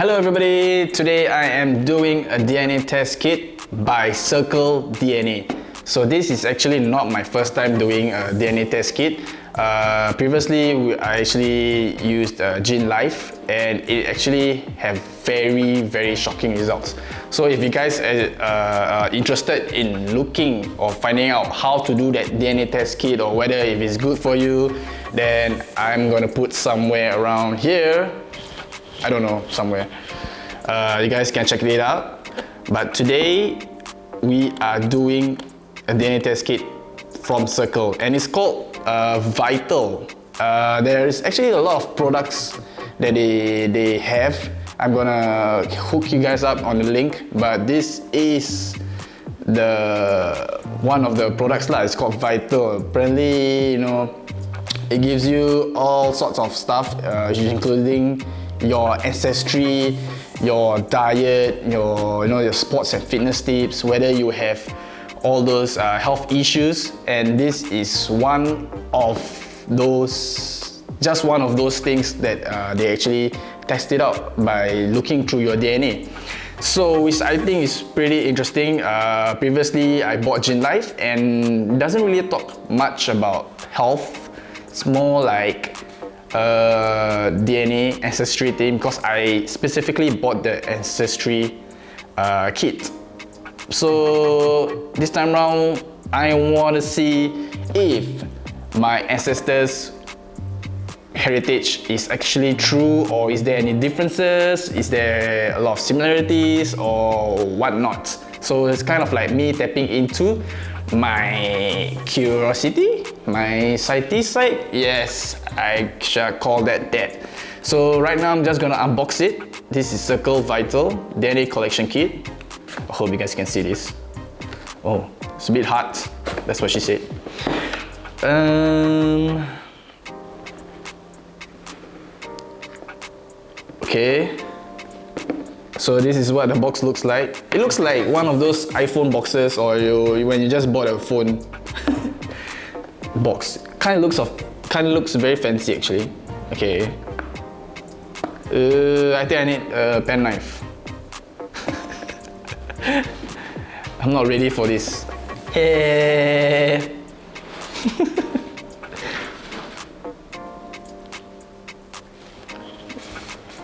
Hello everybody, today I am doing a DNA test kit by Circle DNA. So this is actually not my first time doing a DNA test kit. Previously I actually used GenLife and it actually have very shocking results. So if you guys are interested in looking or finding out how to do that DNA test kit or whether if it's good for you, then I'm gonna put somewhere around here. I don't know, somewhere. You guys can check it out. But today, we are doing a DNA test kit from Circle and it's called Vital. There is actually a lot of products that they have. I'm gonna hook you guys up on the link, but this is one of the products lah. It's called Vital. Apparently, it gives you all sorts of stuff, including your ancestry, your diet, your sports and fitness tips, whether you have all those health issues, and this is one of those things that they actually tested out by looking through your DNA. So which I think is pretty interesting. Previously I bought GenLife and it doesn't really talk much about health. It's more like DNA ancestry thing because I specifically bought the ancestry kit. So this time round I want to see if my ancestors' heritage is actually true, or is there any differences, is there a lot of similarities or whatnot. So it's kind of like me tapping into my curiosity, my scientist side. Yes, I shall call that. So right now I'm just gonna unbox it. This is Circle Vital DNA Collection Kit. I hope you guys can see this. Oh, it's a bit hard. That's what she said. Okay. So this is what the box looks like. It looks like one of those iPhone boxes, or when you just bought a phone box. Kind of looks very fancy actually. Okay. I think I need a pen knife. I'm not ready for this. Hey.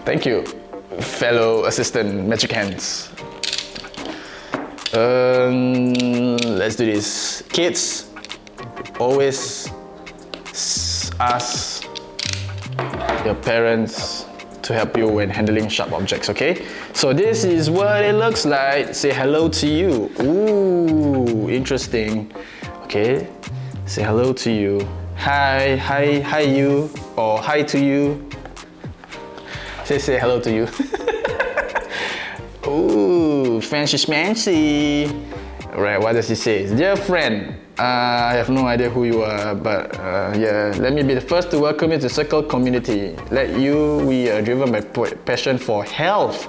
Thank you, fellow assistant Magic Hands. Let's do this. Kids, always ask your parents to help you when handling sharp objects, okay? So this is what it looks like. Say hello to you. Ooh, interesting. Okay, say hello to you. Hi you, or hi to you. Say hello to you. Ooh, fancy schmancy. Right, what does he say? Dear friend, I have no idea who you are, but yeah, let me be the first to welcome you to Circle community. We are driven by passion for health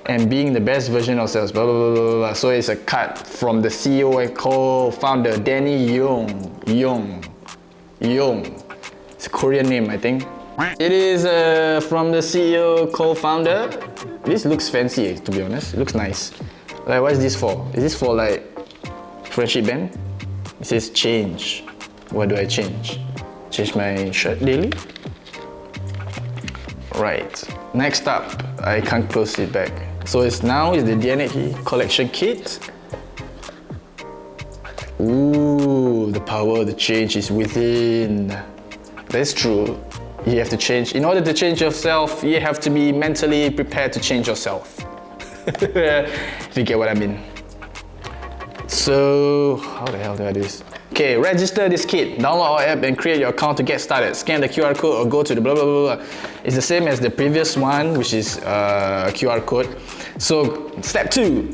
and being the best version of ourselves. Blah, blah, blah, blah, blah. So it's a cut from the CEO and co-founder Danny Yeung. It's a Korean name, I think. It is from the CEO, co-founder. This looks fancy, to be honest. It looks nice. Like, what is this for? Is this for like friendship band? It says change. What do I change? Change my shirt daily? Right. Next up, I can't close it back. So now is the DNA collection kit. Ooh, the power of the change is within. That's true. You have to change. In order to change yourself, you have to be mentally prepared to change yourself. If you get what I mean. So, how the hell do I do this? Okay, register this kit. Download our app and create your account to get started. Scan the QR code or go to the blah blah blah blah. It's the same as the previous one, which is a QR code. So, step 2.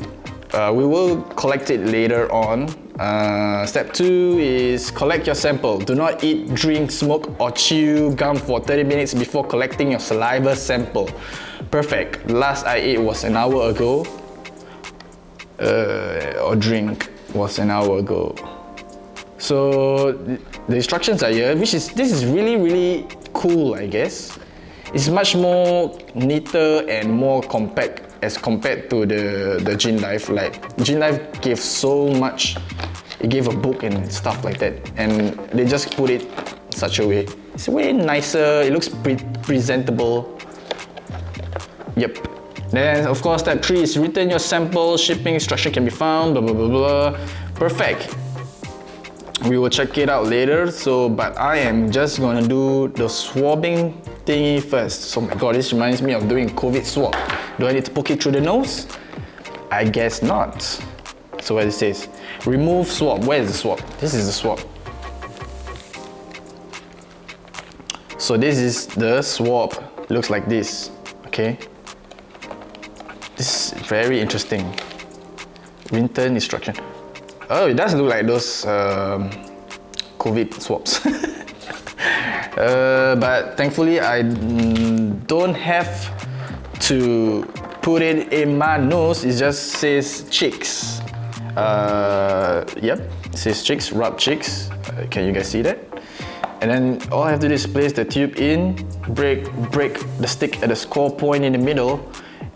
We will collect it later on. Step 2 is collect your sample. Do not eat, drink, smoke or chew gum for 30 minutes before collecting your saliva sample. Perfect. Last I ate was an hour ago. Or drink was an hour ago. So the instructions are here, this is really cool, I guess. It's much more neater and more compact as compared to the Gin Life. Like Gin Life gave so much. It gave a book and stuff like that, and they just put it in such a way. It's way nicer. It looks presentable. Yep. Then of course step 3 is return your sample. Shipping instruction can be found. Blah blah blah blah. Perfect. We will check it out later. So, but I am just gonna do the swabbing thingy first. So, my God, this reminds me of doing COVID swab. Do I need to poke it through the nose? I guess not. So, what it says, remove swab. Where is the swab? This is the swab. So, this is the swab. Looks like this. Okay. This is very interesting. Return instruction. Oh, it does look like those COVID swabs. But thankfully, I don't have to put it in my nose. It just says cheeks. Yep, it says cheeks, rub cheeks. Can you guys see that? And then all I have to do is place the tube in, break the stick at the score point in the middle,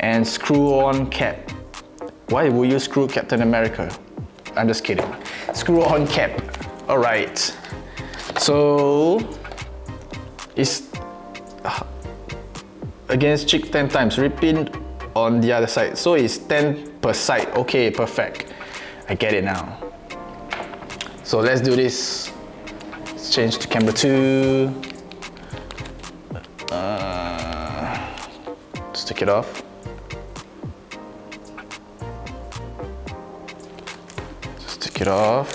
and screw on cap. Why would you screw Captain America? I'm just kidding. Screw on cap. All right. So it's against cheek 10 times. Repeat on the other side. So it's 10 per side. Okay, perfect. I get it now. So let's do this. Let's change to camera 2. Stick it off. Take it off.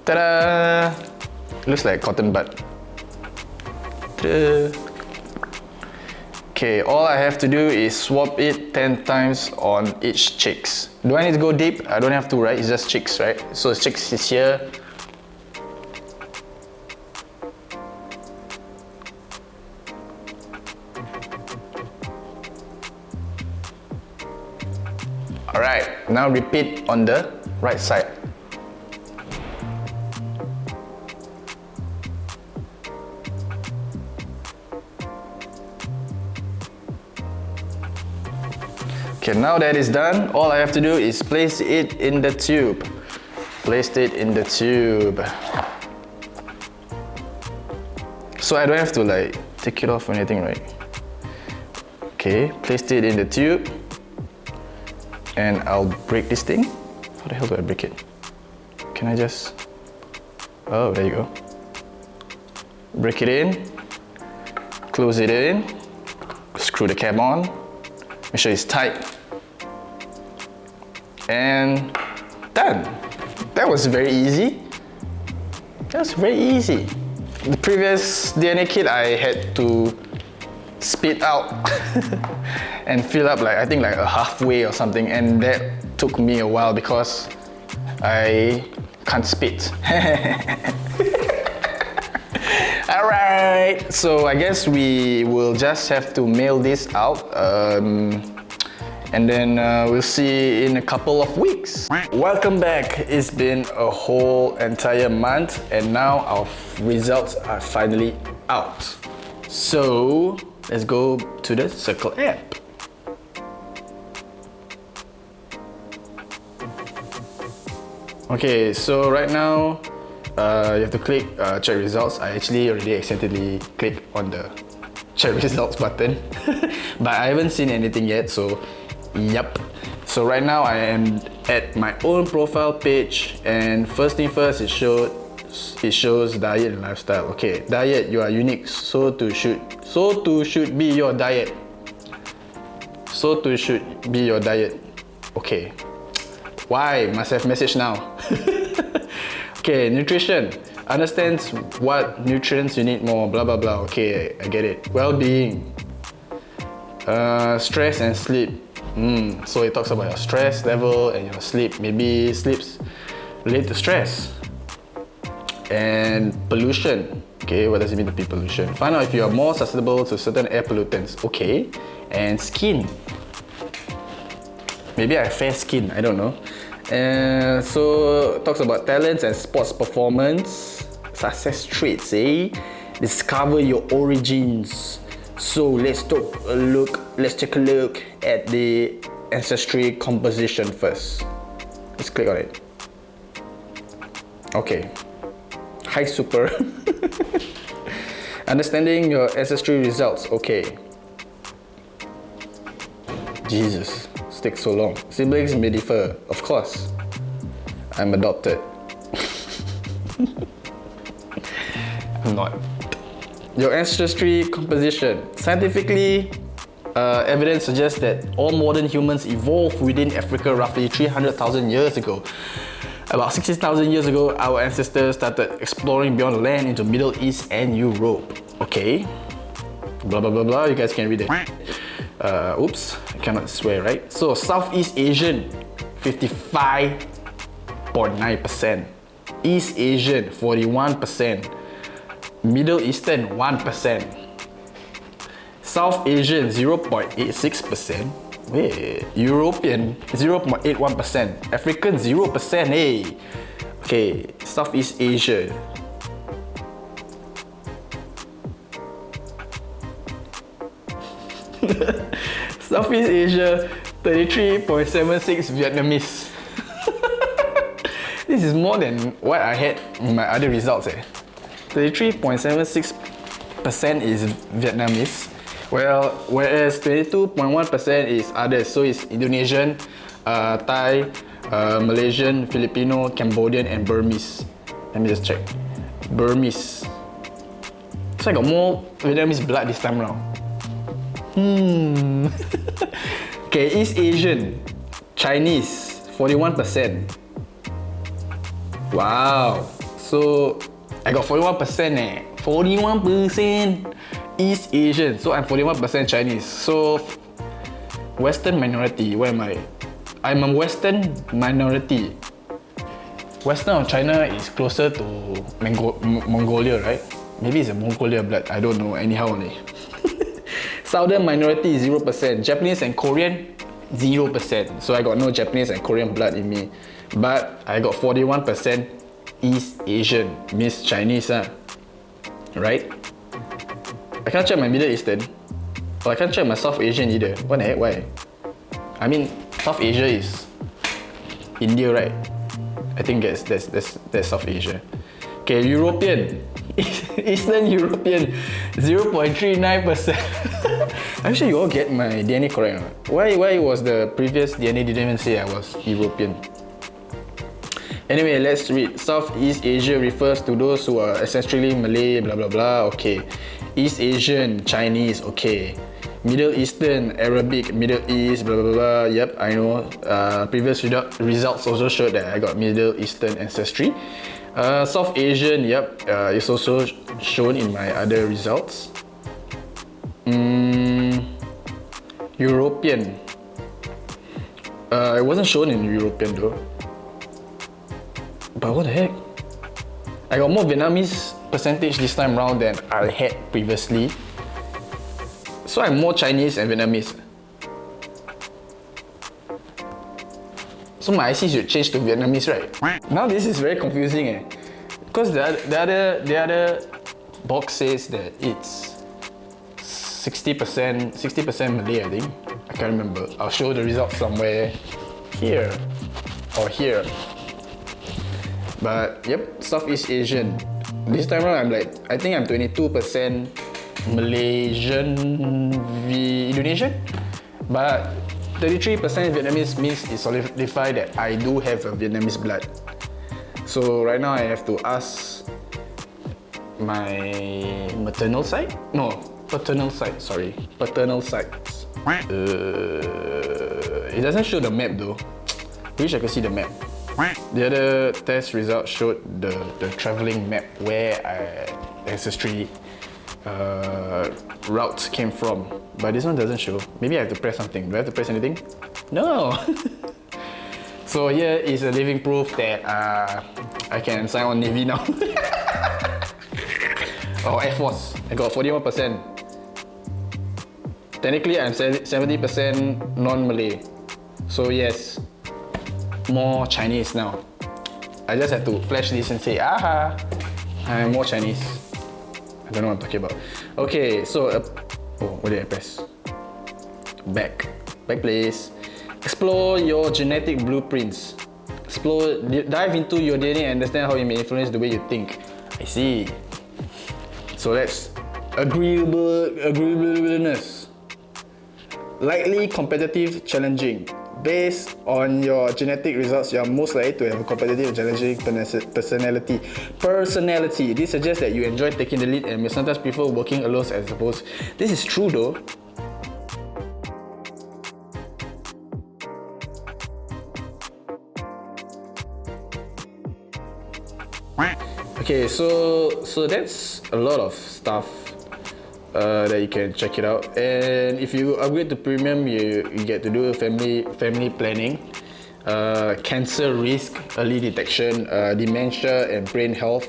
Ta-da! Looks like cotton bud. Ta-da! Okay, all I have to do is swap it 10 times on each cheeks. Do I need to go deep? I don't have to, right? It's just cheeks, right? So cheeks is here. Alright, now repeat on the right side. Okay, now that is done, all I have to do is place it in the tube. Placed it in the tube. So I don't have to like take it off or anything, right? Okay, placed it in the tube. And I'll break this thing. How the hell do I break it? Can I just... Oh, there you go. Break it in. Close it in. Screw the cap on. Make sure it's tight. And done. That was very easy. That was very easy. The previous DNA kit I had to spit out and fill up like I think like a halfway or something, and that took me a while because I can't spit. Alright, so I guess we will just have to mail this out and then we'll see in a couple of weeks. Welcome back. It's been a whole entire month and now our results are finally out. So let's go to the Circle app. Okay, so right now you have to click check results. I actually already accidentally clicked on the check results button but I haven't seen anything yet, so yep. So right now I am at my own profile page, and first thing first, it shows diet and lifestyle. Okay, diet, you are unique, so too should be your diet. So too should be your diet. Okay, why must have message now? Okay, nutrition, understands what nutrients you need more, blah blah blah. Okay, I get it. Well-being, stress and sleep. So it talks about your stress level and your sleep. Maybe sleeps related to stress. And pollution. Okay, what does it mean to be pollution? Find out if you are more susceptible to certain air pollutants. Okay. And skin. Maybe I have fair skin, I don't know. So it talks about talents and sports performance. Success traits, eh? Discover your origins. So let's take a look at the ancestry composition first. Let's click on it. Okay. Hi super. Understanding your ancestry results. Okay. Jesus, this takes so long. Siblings may differ, of course. I'm adopted. I'm not. Your ancestry composition. Scientifically, evidence suggests that all modern humans evolved within Africa roughly 300,000 years ago. About 60,000 years ago, our ancestors started exploring beyond the land into Middle East and Europe. Okay. Blah blah blah blah, you guys can read it. Oops, I cannot swear, right? So, Southeast Asian, 55.9%. East Asian, 41%. Middle Eastern, 1%. South Asian, 0.86%. Wait, European, 0.81%. African, 0%. Hey. Okay, Southeast Asia. Southeast Asia, 33.76 Vietnamese. This is more than what I had in my other results. 33.76% is Vietnamese, well, whereas 22.1% is others. So it's Indonesian, Thai, Malaysian, Filipino, Cambodian, and Burmese. Let me just check. Burmese. So I got more Vietnamese blood this time around. Okay, East Asian, Chinese, 41%. Wow. So I got 41%. 41% East Asian. So I'm 41% Chinese. So Western minority. Where am I? I'm a Western minority. Western of China is closer to Mongolia, right? Maybe it's a Mongolia blood. I don't know. Anyhow only. Southern minority, 0%. Japanese and Korean, 0%. So I got no Japanese and Korean blood in me. But I got 41% East Asian, means Chinese, right? I can't check my Middle Eastern. Or I can't check my South Asian either. What the heck? Why? I mean, South Asia is India, right? I think that's South Asia. Okay, European. Eastern European, 0.39%. I'm sure you all get my DNA correct. Why was the previous DNA didn't even say I was European? Anyway, let's read. Southeast Asia refers to those who are ancestrally Malay, blah blah blah. Okay. East Asian, Chinese. Okay. Middle Eastern, Arabic, Middle East, blah blah blah. Yep, I know. Previous results also showed that I got Middle Eastern ancestry. South Asian, yep, it's also shown in my other results. European. It wasn't shown in European though. But what the heck? I got more Vietnamese percentage this time round than I had previously. So I'm more Chinese and Vietnamese. So my IC should change to Vietnamese, right? Now this is very confusing, because the other box says that it's 60% Malay, I think. I can't remember. I'll show the results somewhere here or here. But yep, Southeast Asian. This time around I think I'm 22% Malaysian Indonesian, but 33% Vietnamese means it solidified that I do have a Vietnamese blood. So right now I have to ask my maternal side? No, paternal side, sorry. Paternal side. It doesn't show the map though. Wish I could see the map. The other test result showed the travelling map where ancestry routes came from, but this one doesn't show. Maybe I have to press something. Do I have to press anything? No! So here is a living proof that I can sign on Navy now. Oh, Air Force. I got 41%. Technically, I'm 70% non-Malay. So yes, more Chinese now. I just have to flash this and say, aha, I'm more Chinese. I don't know what I'm talking about. Okay, so Oh, what did I press? Back please. Explore your genetic blueprints. Dive into your DNA and understand how it may influence the way you think. I see. So that's agreeableness. Likely competitive, challenging. Based on your genetic results, you are most likely to have a competitive, challenging personality. This suggests that you enjoy taking the lead and may sometimes prefer working alone as opposed. This is true though. Okay, so that's a lot of stuff that you can check it out. And if you upgrade to premium, you get to do family planning, cancer risk, early detection, dementia and brain health,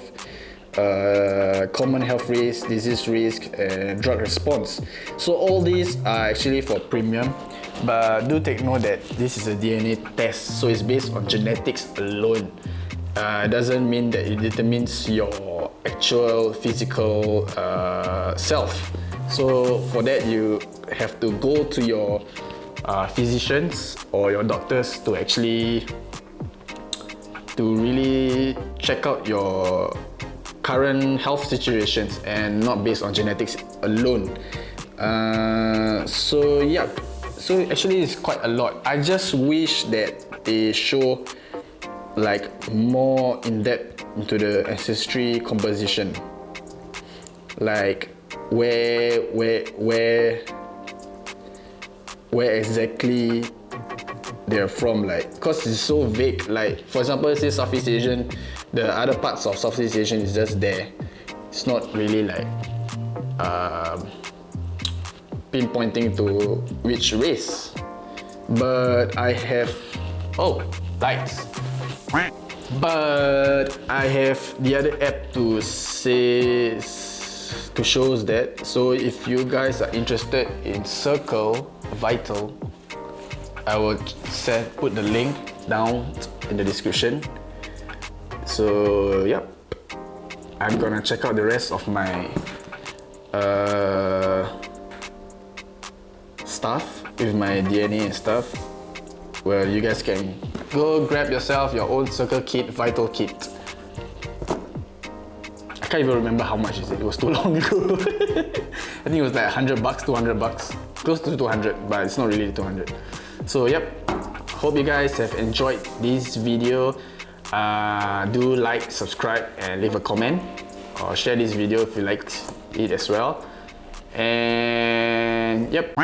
common health risk, disease risk, and drug response. So all these are actually for premium, but do take note that this is a DNA test, so it's based on genetics alone. It doesn't mean that it determines your actual physical self. So for that, you have to go to your physicians or your doctors to really check out your current health situations and not based on genetics alone. So yeah, so actually it's quite a lot. I just wish that they show like more in depth into the ancestry composition, like where exactly they're from, like, because it's so vague. Like for example, say Southeast Asian, the other parts of Southeast Asian is just there. It's not really like pinpointing to which race. But I have lights. But I have the other app to shows that. So if you guys are interested in Circle Vital, I will put the link down in the description. So yep, I'm gonna check out the rest of my stuff with my DNA and stuff. Well, you guys can go grab yourself your own Circle kit, Vital kit. I can't even remember how much is it. It was too long ago. I think it was like $100, $200, close to 200, but it's not really 200. So yep, hope you guys have enjoyed this video. Do like, subscribe, and leave a comment, or share this video if you liked it as well. And yep.